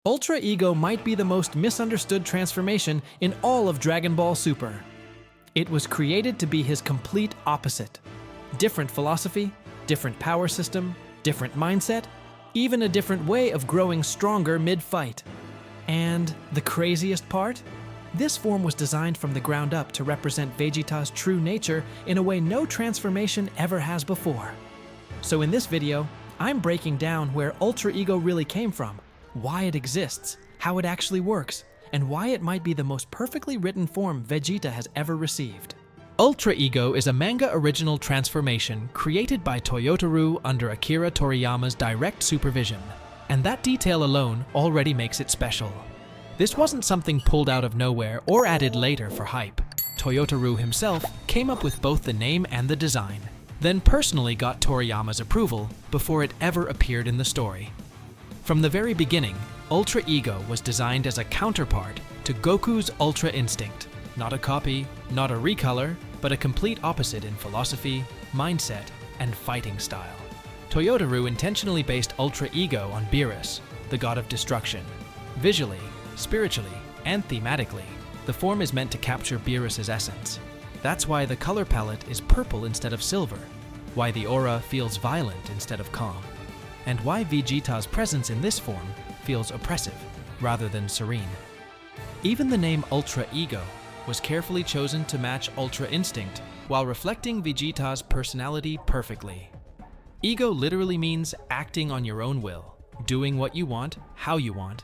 Ultra Ego might be the most misunderstood transformation in all of Dragon Ball Super. It was created to be his complete opposite. Different philosophy, different power system, different mindset, even a different way of growing stronger mid-fight. And the craziest part? This form was designed from the ground up to represent Vegeta's true nature in a way no transformation ever has before. So in this video, I'm breaking down where Ultra Ego really came from, why it exists, how it actually works, and why it might be the most perfectly written form Vegeta has ever received. Ultra Ego is a manga original transformation created by Toyotarou under Akira Toriyama's direct supervision, and that detail alone already makes it special. This wasn't something pulled out of nowhere or added later for hype. Toyotarou himself came up with both the name and the design, then personally got Toriyama's approval before it ever appeared in the story. From the very beginning, Ultra Ego was designed as a counterpart to Goku's Ultra Instinct. Not a copy, not a recolor, but a complete opposite in philosophy, mindset, and fighting style. Toyotarou intentionally based Ultra Ego on Beerus, the god of destruction. Visually, spiritually, and thematically, the form is meant to capture Beerus's essence. That's why the color palette is purple instead of silver, why the aura feels violent instead of calm, and why Vegeta's presence in this form feels oppressive rather than serene. Even the name Ultra Ego was carefully chosen to match Ultra Instinct while reflecting Vegeta's personality perfectly. Ego literally means acting on your own will, doing what you want, how you want.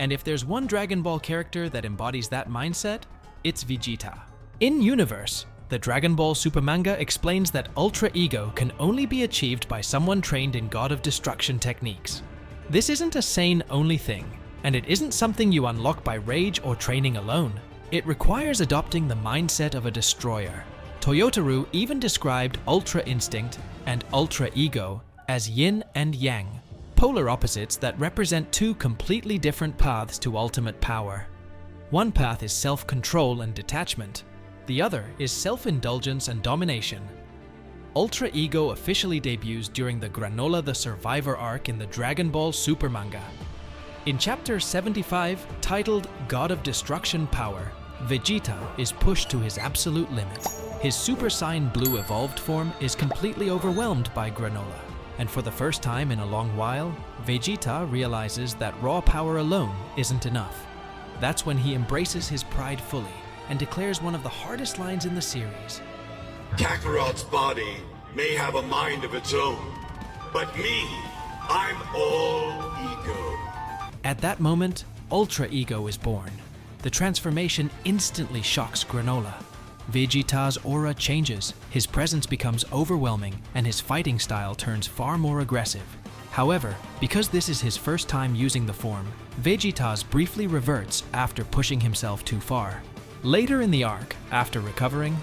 And if there's one Dragon Ball character that embodies that mindset, it's Vegeta. In universe, the Dragon Ball Super manga explains that Ultra Ego can only be achieved by someone trained in God of Destruction techniques. This isn't a sane-only thing, and it isn't something you unlock by rage or training alone. It requires adopting the mindset of a destroyer. Toyotarou even described Ultra Instinct and Ultra Ego as yin and yang, polar opposites that represent two completely different paths to ultimate power. One path is self-control and detachment. The other is self-indulgence and domination. Ultra Ego officially debuts during the Granola the Survivor arc in the Dragon Ball Super manga. In chapter 75, titled God of Destruction Power, Vegeta is pushed to his absolute limit. His Super Saiyan Blue evolved form is completely overwhelmed by Granola, and for the first time in a long while, Vegeta realizes that raw power alone isn't enough. That's when he embraces his pride fully and declares one of the hardest lines in the series. Kakarot's body may have a mind of its own, but me, I'm all ego. At that moment, Ultra Ego is born. The transformation instantly shocks Granola. Vegeta's aura changes, his presence becomes overwhelming, and his fighting style turns far more aggressive. However, because this is his first time using the form, Vegeta's briefly reverts after pushing himself too far. Later in the arc, after recovering,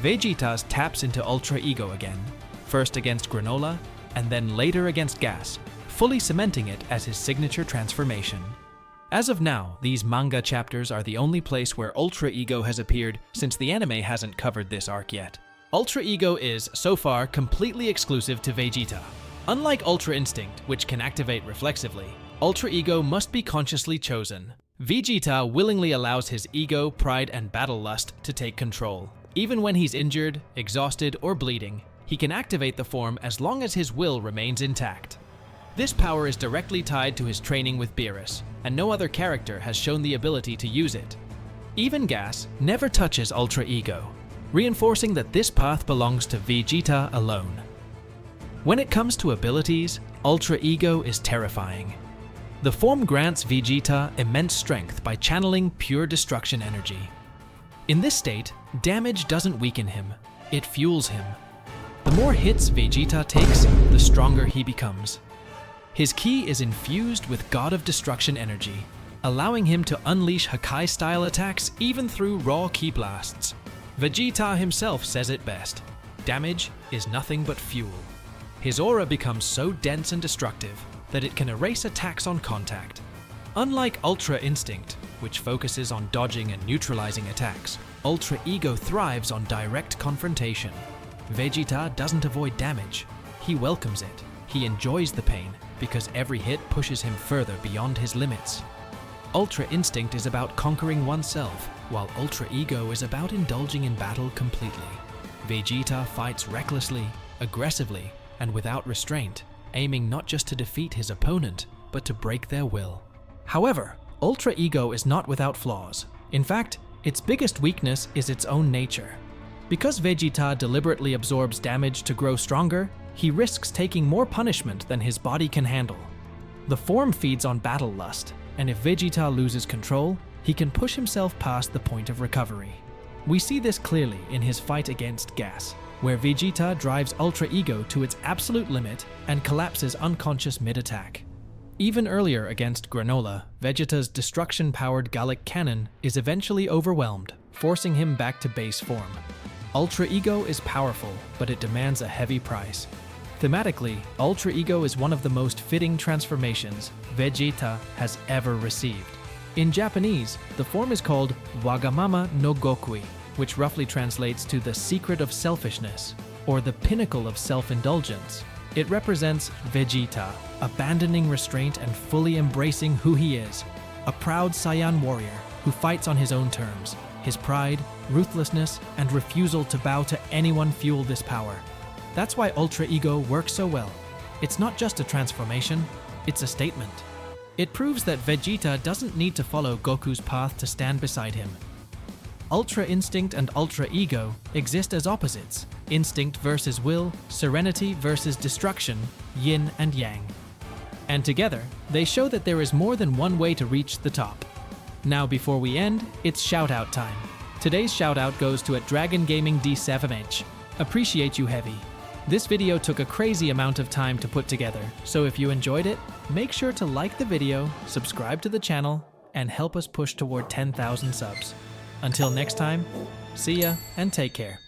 Vegeta taps into Ultra Ego again, first against Granola, and then later against Gas, fully cementing it as his signature transformation. As of now, these manga chapters are the only place where Ultra Ego has appeared since the anime hasn't covered this arc yet. Ultra Ego is, so far, completely exclusive to Vegeta. Unlike Ultra Instinct, which can activate reflexively, Ultra Ego must be consciously chosen. Vegeta willingly allows his ego, pride, and battle lust to take control. Even when he's injured, exhausted, or bleeding, he can activate the form as long as his will remains intact. This power is directly tied to his training with Beerus, and no other character has shown the ability to use it. Even Gas never touches Ultra Ego, reinforcing that this path belongs to Vegeta alone. When it comes to abilities, Ultra Ego is terrifying. The form grants Vegeta immense strength by channeling pure destruction energy. In this state, damage doesn't weaken him, it fuels him. The more hits Vegeta takes, the stronger he becomes. His ki is infused with God of Destruction energy, allowing him to unleash Hakai-style attacks even through raw ki blasts. Vegeta himself says it best: damage is nothing but fuel. His aura becomes so dense and destructive that it can erase attacks on contact. Unlike Ultra Instinct, which focuses on dodging and neutralizing attacks, Ultra Ego thrives on direct confrontation. Vegeta doesn't avoid damage, he welcomes it. He enjoys the pain because every hit pushes him further beyond his limits. Ultra Instinct is about conquering oneself, while Ultra Ego is about indulging in battle completely. Vegeta fights recklessly, aggressively, and without restraint, aiming not just to defeat his opponent, but to break their will. However, Ultra Ego is not without flaws. In fact, its biggest weakness is its own nature. Because Vegeta deliberately absorbs damage to grow stronger, he risks taking more punishment than his body can handle. The form feeds on battle lust, and if Vegeta loses control, he can push himself past the point of recovery. We see this clearly in his fight against Gas, where Vegeta drives Ultra Ego to its absolute limit and collapses unconscious mid-attack. Even earlier against Granola, Vegeta's destruction-powered Gallic Cannon is eventually overwhelmed, forcing him back to base form. Ultra Ego is powerful, but it demands a heavy price. Thematically, Ultra Ego is one of the most fitting transformations Vegeta has ever received. In Japanese, the form is called Wagamama no Gokui, which roughly translates to the secret of selfishness, or the pinnacle of self-indulgence. It represents Vegeta, abandoning restraint and fully embracing who he is, a proud Saiyan warrior who fights on his own terms. His pride, ruthlessness, and refusal to bow to anyone fuel this power. That's why Ultra Ego works so well. It's not just a transformation, it's a statement. It proves that Vegeta doesn't need to follow Goku's path to stand beside him. Ultra Instinct and Ultra Ego exist as opposites: instinct versus will, serenity versus destruction, yin and yang. And together, they show that there is more than one way to reach the top. Now before we end, it's shoutout time. Today's shoutout goes to @Dragon Gaming D7H. Appreciate you heavy. This video took a crazy amount of time to put together, so if you enjoyed it, make sure to like the video, subscribe to the channel, and help us push toward 10,000 subs. Until next time, see ya and take care.